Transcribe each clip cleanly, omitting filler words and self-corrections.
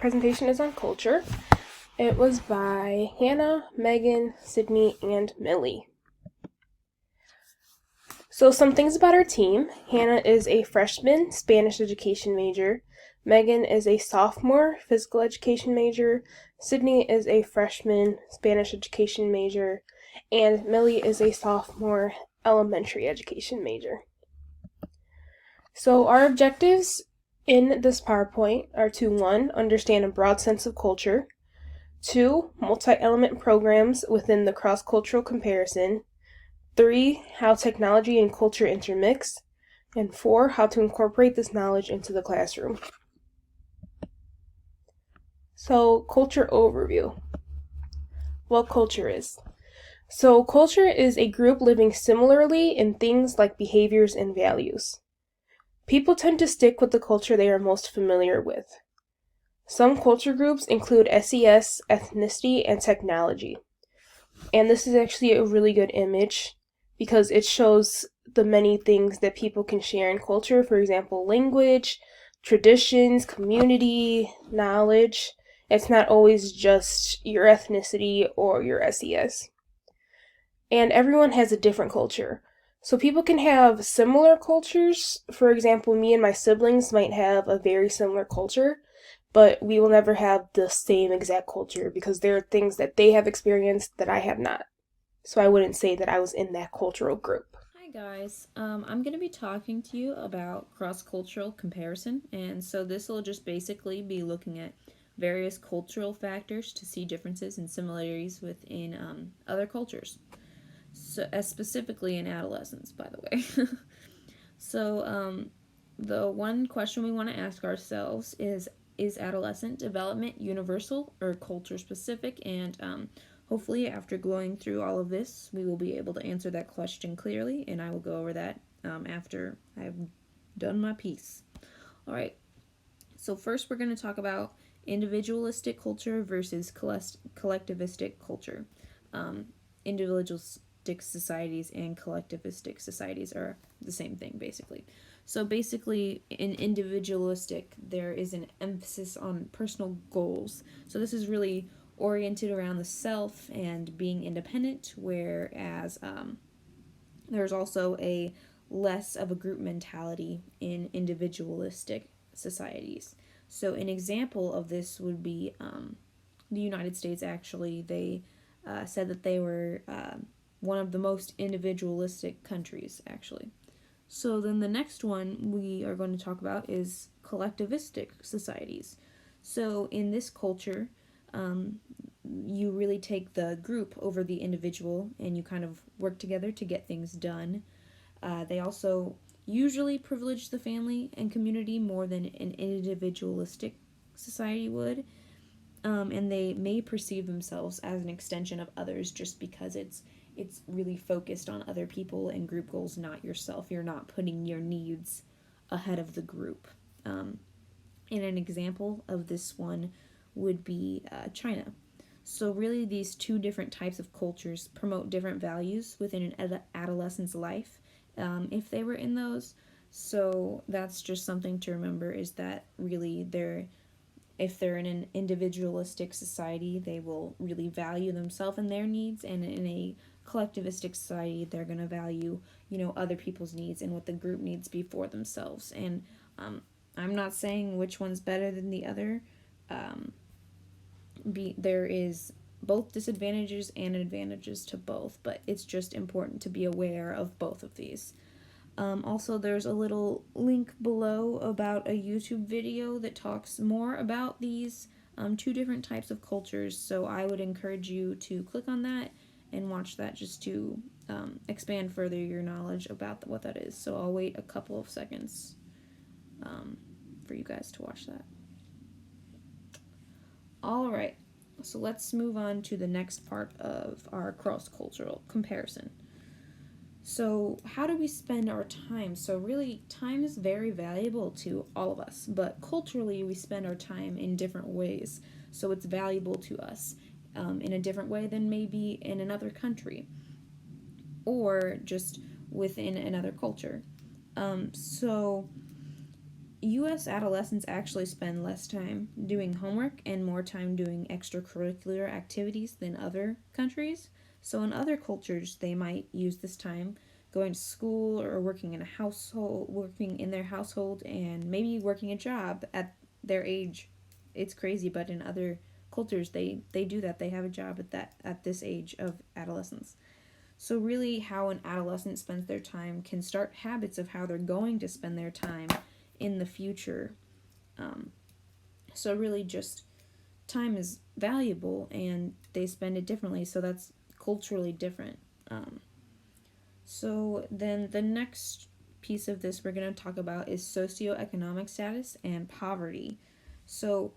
presentation is on culture. It was by Hannah, Megan, Sydney, and Millie. So, some things about our team. Hannah is a freshman Spanish education major. Megan is a sophomore physical education major. Sydney is a freshman Spanish education major. And Millie is a sophomore elementary education major. So, our objectives in this PowerPoint are to 1. Understand a broad sense of culture, 2. Multi-element programs within the cross-cultural comparison, 3. How technology and culture intermix, and 4. How to incorporate this knowledge into the classroom. So, culture overview. What culture is. So, culture is a group living similarly in things like behaviors and values. People tend to stick with the culture they are most familiar with. Some culture groups include SES, ethnicity, and technology. And this is actually a really good image because it shows the many things that people can share in culture. For example, language, traditions, community, knowledge. It's not always just your ethnicity or your SES. And everyone has a different culture. So people can have similar cultures. For example, me and my siblings might have a very similar culture, but we will never have the same exact culture because there are things that they have experienced that I have not. So I wouldn't say that I was in that cultural group. Hi guys, I'm going to be talking to you about cross-cultural comparison, and so this will just basically be looking at various cultural factors to see differences and similarities within other cultures, so as specifically in adolescence, by the way. so the one question we want to ask ourselves is adolescent development universal or culture specific? And hopefully, after going through all of this, we will be able to answer that question clearly, and I will go over that after I've done my piece. All right, so first we're going to talk about individualistic culture versus collectivistic culture. Individualistic societies and collectivistic societies are the same thing, basically. So basically, in individualistic, there is an emphasis on personal goals. So this is really oriented around the self and being independent, whereas there's also a less of a group mentality in individualistic societies. So an example of this would be the United States. Actually, they said that they were one of the most individualistic countries, actually. So then the next one we are going to talk about is collectivistic societies. So in this culture, um, you really take the group over the individual and you kind of work together to get things done. They also usually privilege the family and community more than an individualistic society would. And they may perceive themselves as an extension of others just because it's really focused on other people and group goals, not yourself. You're not putting your needs ahead of the group. Um, and an example of this one would be China. So, really, these two different types of cultures promote different values within an adolescent's life if they were in those. So, that's just something to remember is that really if they're in an individualistic society, they will really value themselves and their needs, and in a collectivistic society, they're going to value, other people's needs and what the group needs before themselves. And I'm not saying which one's better than the other. Um, there is both disadvantages and advantages to both, but it's just important to be aware of both of these. Also, there's a little link below about a YouTube video that talks more about these two different types of cultures. So I would encourage you to click on that and watch that just to expand further your knowledge about what that is. So I'll wait a couple of seconds for you guys to watch that. All right, so let's move on to the next part of our cross-cultural comparison. So, how do we spend our time? So, really, time is very valuable to all of us, but culturally, we spend our time in different ways. So, it's valuable to us in a different way than maybe in another country or just within another culture. So, U.S. adolescents actually spend less time doing homework and more time doing extracurricular activities than other countries. So in other cultures, they might use this time going to school or working in their household, and maybe working a job at their age. It's crazy, but in other cultures, they do that. They have a job at this age of adolescence. So really, how an adolescent spends their time can start habits of how they're going to spend their time in the future. So really, just time is valuable, and they spend it differently. So that's culturally different. So then the next piece of this we're going to talk about is socioeconomic status and poverty. So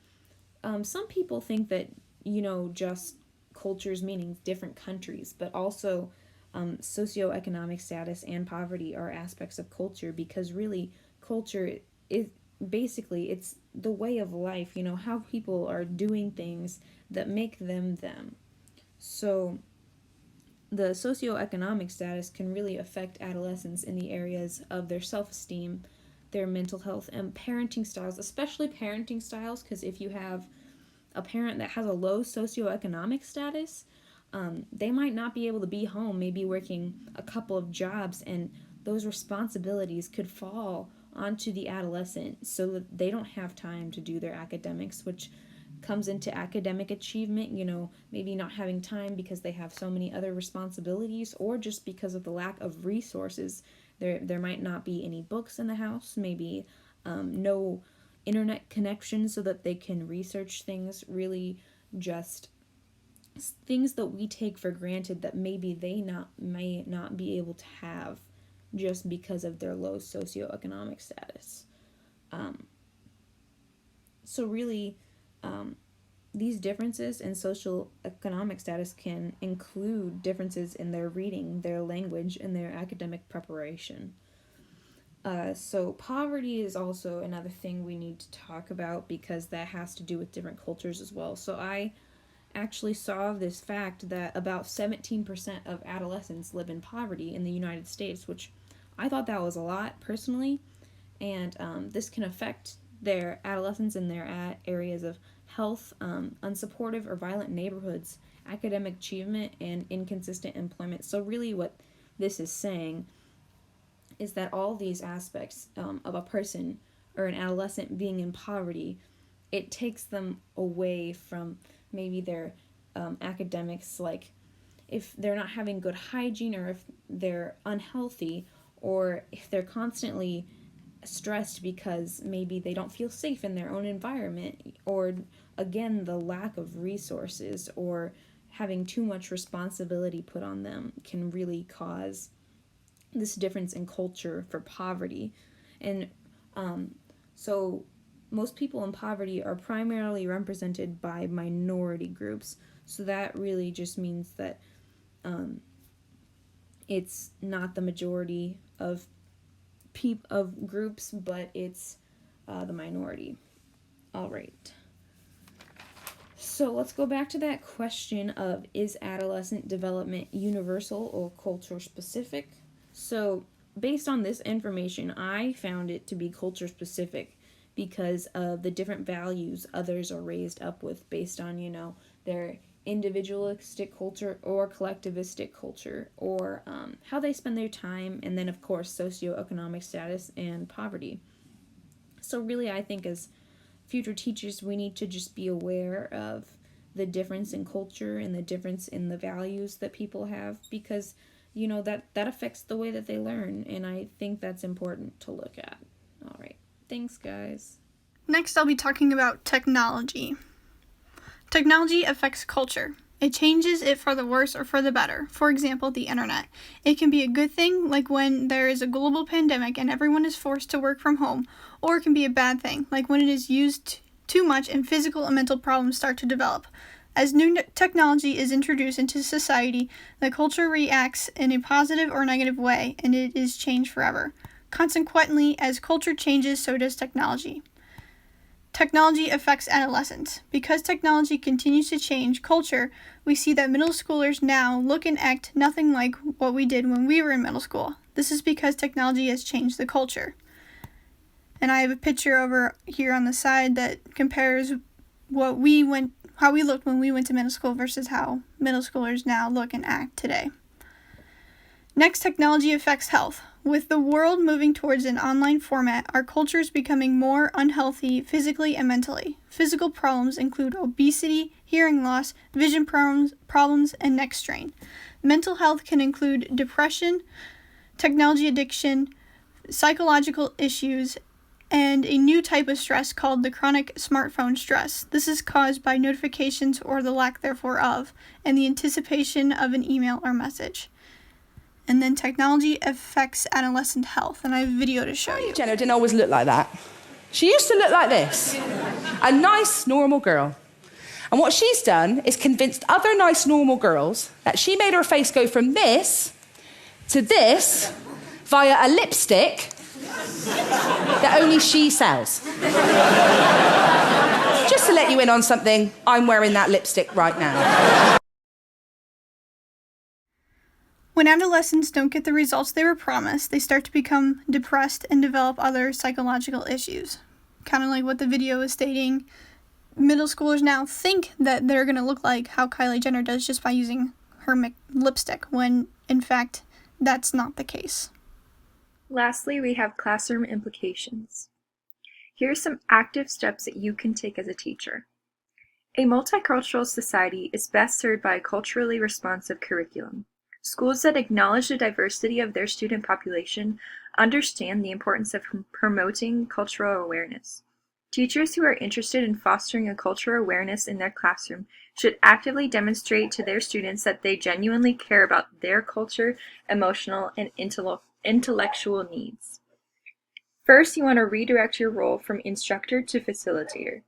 some people think that, just cultures meaning different countries, but also socioeconomic status and poverty are aspects of culture, because really culture is basically it's the way of life, how people are doing things that make them them. So the socioeconomic status can really affect adolescents in the areas of their self-esteem, their mental health, and parenting styles, especially parenting styles, because if you have a parent that has a low socioeconomic status, they might not be able to be home, maybe working a couple of jobs, and those responsibilities could fall onto the adolescent so that they don't have time to do their academics, which comes into academic achievement, maybe not having time because they have so many other responsibilities, or just because of the lack of resources. There might not be any books in the house, maybe no internet connection so that they can research things, really just things that we take for granted that maybe they may not be able to have just because of their low socioeconomic status. So really, these differences in social economic status can include differences in their reading, their language, and their academic preparation. So poverty is also another thing we need to talk about, because that has to do with different cultures as well. So I actually saw this fact that about 17% of adolescents live in poverty in the United States, which I thought that was a lot personally, and this can affect their adolescents in their areas of health, unsupportive or violent neighborhoods, academic achievement, and inconsistent employment. So really what this is saying is that all these aspects of a person or an adolescent being in poverty, it takes them away from maybe their academics, like if they're not having good hygiene, or if they're unhealthy, or if they're constantly stressed because maybe they don't feel safe in their own environment, or again the lack of resources or having too much responsibility put on them can really cause this difference in culture for poverty. And so most people in poverty are primarily represented by minority groups, so that really just means that it's not the majority of groups, but it's the minority. All right. So let's go back to that question of, is adolescent development universal or culture specific? So based on this information, I found it to be culture specific because of the different values others are raised up with based on, their individualistic culture or collectivistic culture, or how they spend their time, and then of course socioeconomic status and poverty. So really, I think as future teachers, we need to just be aware of the difference in culture and the difference in the values that people have, because that affects the way that they learn, and I think that's important to look at. All right, thanks guys. Next, I'll be talking about technology. Technology affects culture. It changes it for the worse or for the better. For example, the internet. It can be a good thing, like when there is a global pandemic and everyone is forced to work from home, or it can be a bad thing, like when it is used too much and physical and mental problems start to develop. As new technology is introduced into society, the culture reacts in a positive or negative way, and it is changed forever. Consequently, as culture changes, so does technology. Technology affects adolescents. Because technology continues to change culture, we see that middle schoolers now look and act nothing like what we did when we were in middle school. This is because technology has changed the culture. And I have a picture over here on the side that compares how we looked when we went to middle school versus how middle schoolers now look and act today. Next, technology affects health. With the world moving towards an online format, our culture is becoming more unhealthy physically and mentally. Physical problems include obesity, hearing loss, vision problems, and neck strain. Mental health can include depression, technology addiction, psychological issues, and a new type of stress called the chronic smartphone stress. This is caused by notifications or the lack thereof of, and the anticipation of an email or message. And then technology affects adolescent health, and I have a video to show you. Jenner didn't always look like that. She used to look like this, a nice, normal girl. And what she's done is convinced other nice, normal girls that she made her face go from this to this via a lipstick that only she sells. Just to let you in on something, I'm wearing that lipstick right now. When adolescents don't get the results they were promised, they start to become depressed and develop other psychological issues. Kind of like what the video is stating, middle schoolers now think that they're going to look like how Kylie Jenner does just by using her lipstick, when in fact that's not the case. Lastly, we have classroom implications. Here are some active steps that you can take as a teacher. A multicultural society is best served by a culturally responsive curriculum. Schools that acknowledge the diversity of their student population understand the importance of promoting cultural awareness. Teachers who are interested in fostering a cultural awareness in their classroom should actively demonstrate to their students that they genuinely care about their culture, emotional, and intellectual needs. First, you want to redirect your role from instructor to facilitator.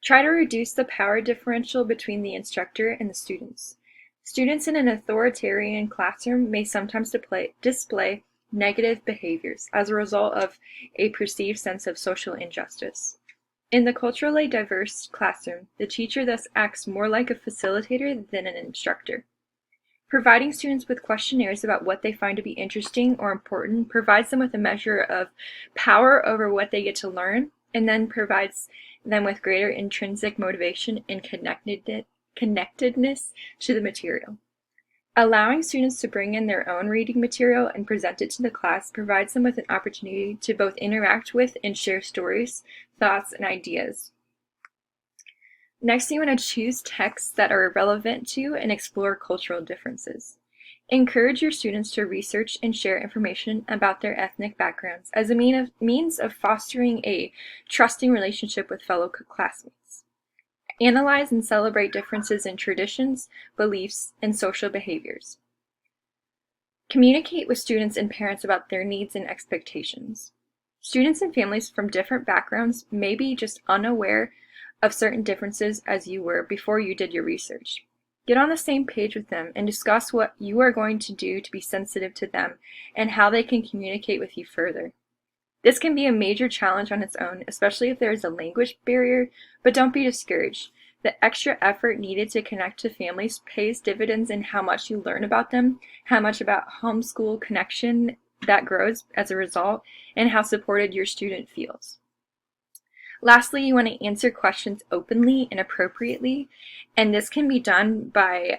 Try to reduce the power differential between the instructor and the students. Students in an authoritarian classroom may sometimes display negative behaviors as a result of a perceived sense of social injustice. In the culturally diverse classroom, the teacher thus acts more like a facilitator than an instructor. Providing students with questionnaires about what they find to be interesting or important provides them with a measure of power over what they get to learn, and then provides them with greater intrinsic motivation and connectedness to the material. Allowing students to bring in their own reading material and present it to the class provides them with an opportunity to both interact with and share stories, thoughts, and ideas. Next, you want to choose texts that are relevant to and explore cultural differences. Encourage your students to research and share information about their ethnic backgrounds as a means of fostering a trusting relationship with fellow classmates. Analyze and celebrate differences in traditions, beliefs, and social behaviors. Communicate with students and parents about their needs and expectations. Students and families from different backgrounds may be just unaware of certain differences as you were before you did your research. Get on the same page with them and discuss what you are going to do to be sensitive to them and how they can communicate with you further. This can be a major challenge on its own, especially if there is a language barrier, but don't be discouraged. The extra effort needed to connect to families pays dividends in how much you learn about them, how much about homeschool connection that grows as a result, and how supported your student feels. Lastly, you want to answer questions openly and appropriately, and this can be done by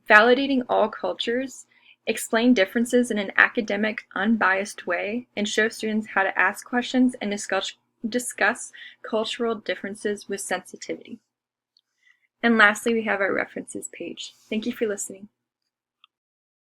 validating all cultures, explain differences in an academic, unbiased way, and show students how to ask questions and discuss cultural differences with sensitivity. And lastly, we have our references page. Thank you for listening.